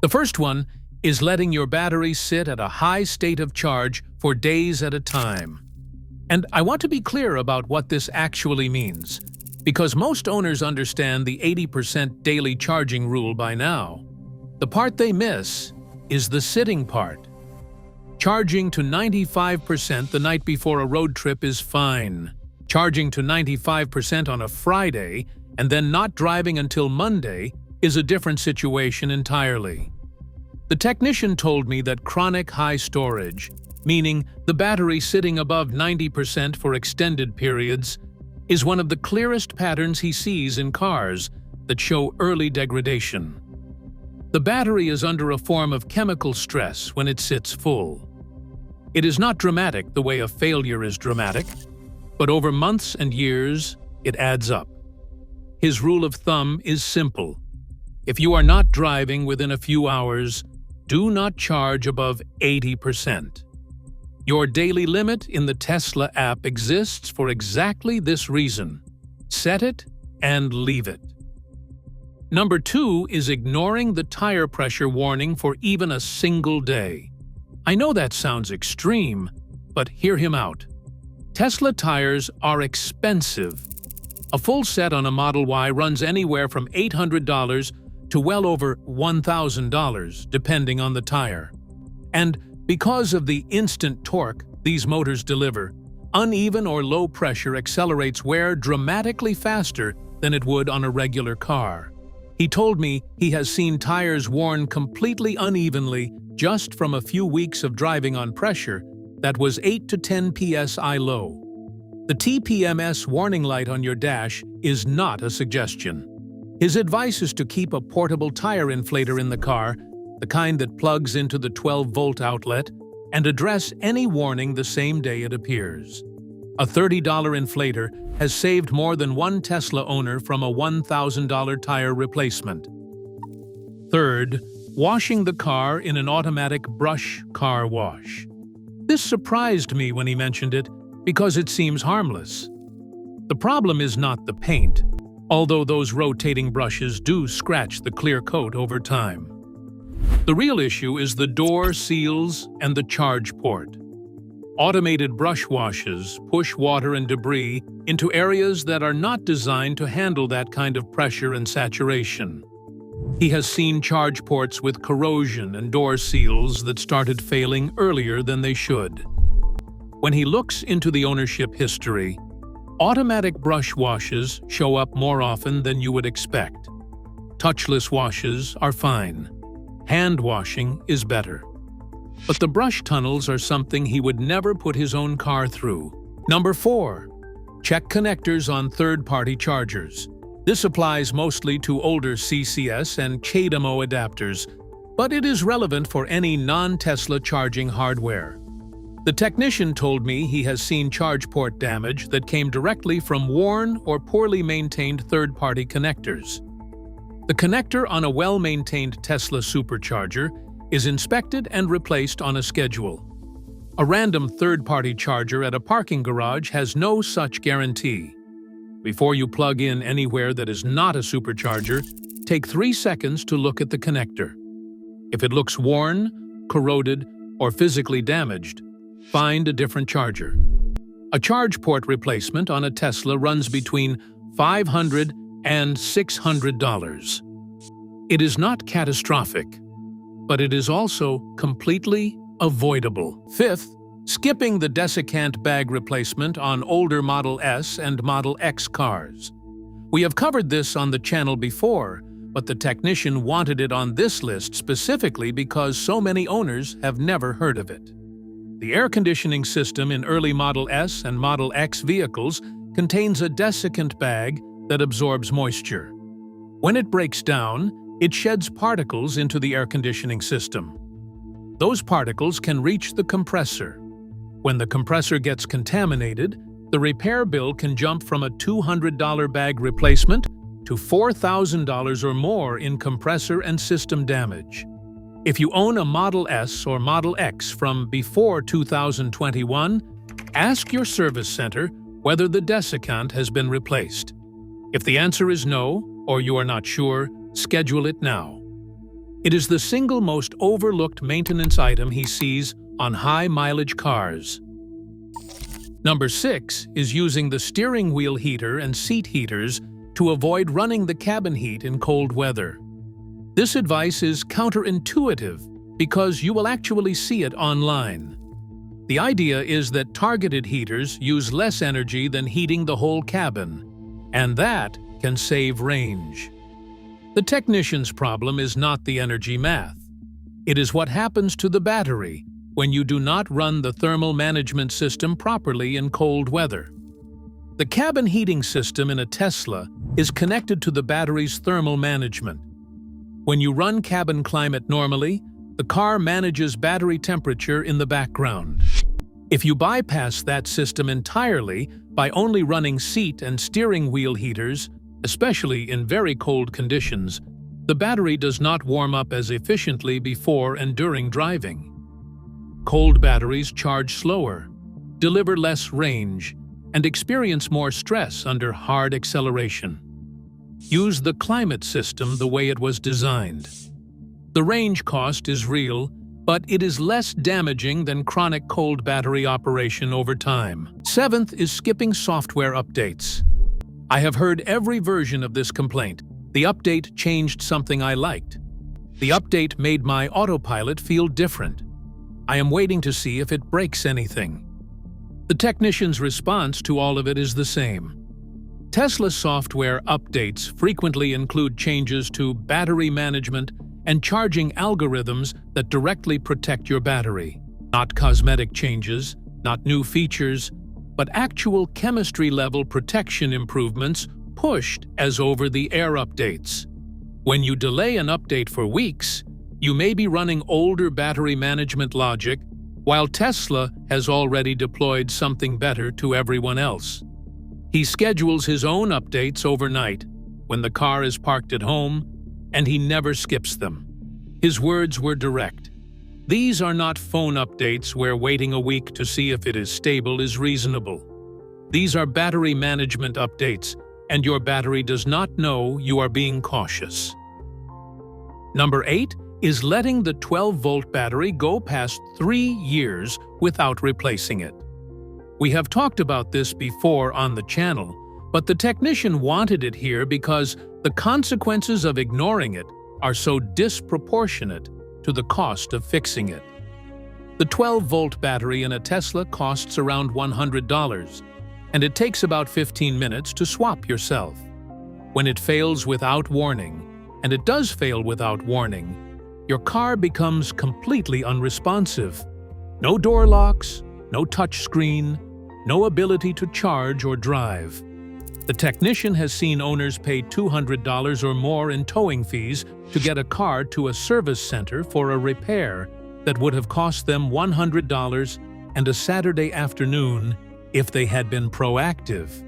The first one is letting your battery sit at a high state of charge for days at a time. And I want to be clear about what this actually means, because most owners understand the 80% daily charging rule by now. The part they miss is the sitting part. Charging to 95% the night before a road trip is fine. Charging to 95% on a Friday and then not driving until Monday is a different situation entirely. The technician told me that chronic high storage, meaning the battery sitting above 90% for extended periods, is one of the clearest patterns he sees in cars that show early degradation. The battery is under a form of chemical stress when it sits full. It is not dramatic the way a failure is dramatic, but over months and years, it adds up. His rule of thumb is simple. If you are not driving within a few hours, do not charge above 80%. Your daily limit in the Tesla app exists for exactly this reason. Set it and leave it. Number 2 is ignoring the tire pressure warning for even a single day. I know that sounds extreme, but hear him out. Tesla tires are expensive. A full set on a Model Y runs anywhere from $800 to well over $1,000, depending on the tire. And because of the instant torque these motors deliver, uneven or low pressure accelerates wear dramatically faster than it would on a regular car. He told me he has seen tires worn completely unevenly just from a few weeks of driving on pressure that was 8 to 10 psi low. The TPMS warning light on your dash is not a suggestion. His advice is to keep a portable tire inflator in the car, the kind that plugs into the 12-volt outlet, and address any warning the same day it appears. A $30 inflator has saved more than one Tesla owner from a $1,000 tire replacement. Third, washing the car in an automatic brush car wash. This surprised me when he mentioned it because it seems harmless. The problem is not the paint, although those rotating brushes do scratch the clear coat over time. The real issue is the door seals and the charge port. Automated brush washes push water and debris into areas that are not designed to handle that kind of pressure and saturation. He has seen charge ports with corrosion and door seals that started failing earlier than they should. When he looks into the ownership history, automatic brush washes show up more often than you would expect. Touchless washes are fine. Hand washing is better. But the brush tunnels are something he would never put his own car through. Number 4. Check connectors on third-party chargers. This applies mostly to older CCS and CHAdeMO adapters, but it is relevant for any non-Tesla charging hardware. The technician told me he has seen charge port damage that came directly from worn or poorly maintained third-party connectors. The connector on a well-maintained Tesla Supercharger is inspected and replaced on a schedule. A random third-party charger at a parking garage has no such guarantee. Before you plug in anywhere that is not a supercharger, take 3 seconds to look at the connector. If it looks worn, corroded, or physically damaged, find a different charger. A charge port replacement on a Tesla runs between $500 and $600. It is not catastrophic, but it is also completely avoidable. Fifth, skipping the Desiccant bag replacement on older Model S and Model X cars. We have covered this on the channel before, but the technician wanted it on this list specifically because so many owners have never heard of it. The air conditioning system in early Model S and Model X vehicles contains a desiccant bag that absorbs moisture. When it breaks down, it sheds particles into the air conditioning system. Those particles can reach the compressor. When the compressor gets contaminated, the repair bill can jump from a $200 bag replacement to $4,000 or more in compressor and system damage. If you own a Model S or Model X from before 2021, ask your service center whether the desiccant has been replaced. If the answer is no, or you are not sure, schedule it now. It is the single most overlooked maintenance item he sees on high-mileage cars. Number 6 is using the steering wheel heater and seat heaters to avoid running the cabin heat in cold weather. This advice is counterintuitive because you will actually see it online. The idea is that targeted heaters use less energy than heating the whole cabin, and that can save range. The technician's problem is not the energy math. It is what happens to the battery when you do not run the thermal management system properly in cold weather. The cabin heating system in a Tesla is connected to the battery's thermal management. When you run cabin climate normally, the car manages battery temperature in the background. If you bypass that system entirely by only running seat and steering wheel heaters, especially in very cold conditions, the battery does not warm up as efficiently before and during driving. Cold batteries charge slower, deliver less range, and experience more stress under hard acceleration. Use the climate system the way it was designed. The range cost is real, but it is less damaging than chronic cold battery operation over time. 7th is skipping software updates. I have heard every version of this complaint. The update changed something I liked. The update made my autopilot feel different. I am waiting to see if it breaks anything. The technician's response to all of it is the same. Tesla software updates frequently include changes to battery management and charging algorithms that directly protect your battery. Not cosmetic changes, not new features, but actual chemistry-level protection improvements pushed as over-the-air updates. When you delay an update for weeks, you may be running older battery management logic, while Tesla has already deployed something better to everyone else. He schedules his own updates overnight, when the car is parked at home, and he never skips them. His words were direct. These are not phone updates where waiting a week to see if it is stable is reasonable. These are battery management updates, and your battery does not know you are being cautious. Number 8 is letting the 12-volt battery go past 3 years without replacing it. We have talked about this before on the channel, but the technician wanted it here because the consequences of ignoring it are so disproportionate to the cost of fixing it. The 12-volt battery in a Tesla costs around $100, and it takes about 15 minutes to swap yourself. When it fails without warning, and it does fail without warning, your car becomes completely unresponsive. No door locks, no touch screen, no ability to charge or drive. The technician has seen owners pay $200 or more in towing fees to get a car to a service center for a repair that would have cost them $100 and a Saturday afternoon if they had been proactive.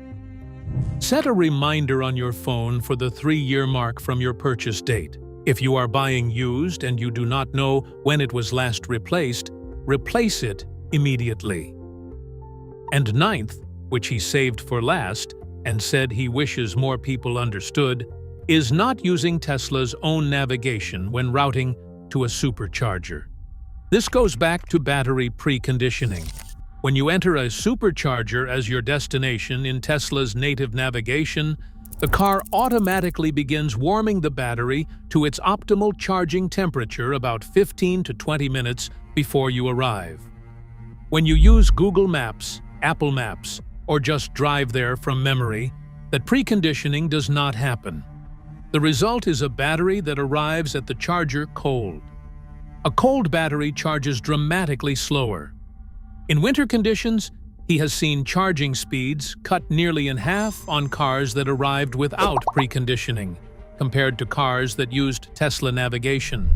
Set a reminder on your phone for the 3-year mark from your purchase date. If you are buying used and you do not know when it was last replaced, replace it immediately. And 9th, which he saved for last and said he wishes more people understood, is not using Tesla's own navigation when routing to a supercharger. This goes back to battery preconditioning. When you enter a supercharger as your destination in Tesla's native navigation, the car automatically begins warming the battery to its optimal charging temperature about 15 to 20 minutes before you arrive. When you use Google Maps, Apple Maps, or just drive there from memory, that preconditioning does not happen. The result is a battery that arrives at the charger cold. A cold battery charges dramatically slower. In winter conditions, he has seen charging speeds cut nearly in half on cars that arrived without preconditioning, compared to cars that used Tesla navigation.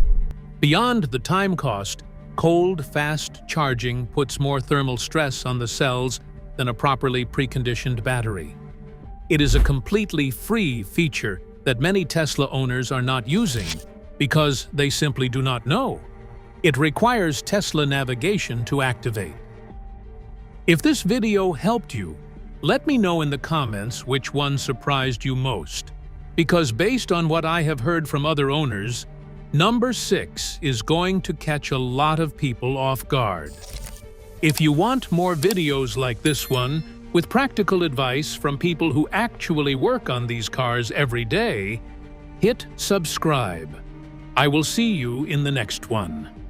Beyond the time cost, cold, fast charging puts more thermal stress on the cells than a properly preconditioned battery. It is a completely free feature that many Tesla owners are not using because they simply do not know. It requires Tesla navigation to activate. If this video helped you, let me know in the comments which one surprised you most, because based on what I have heard from other owners, Number 6 is going to catch a lot of people off guard. If you want more videos like this one, with practical advice from people who actually work on these cars every day, hit subscribe. I will see you in the next one.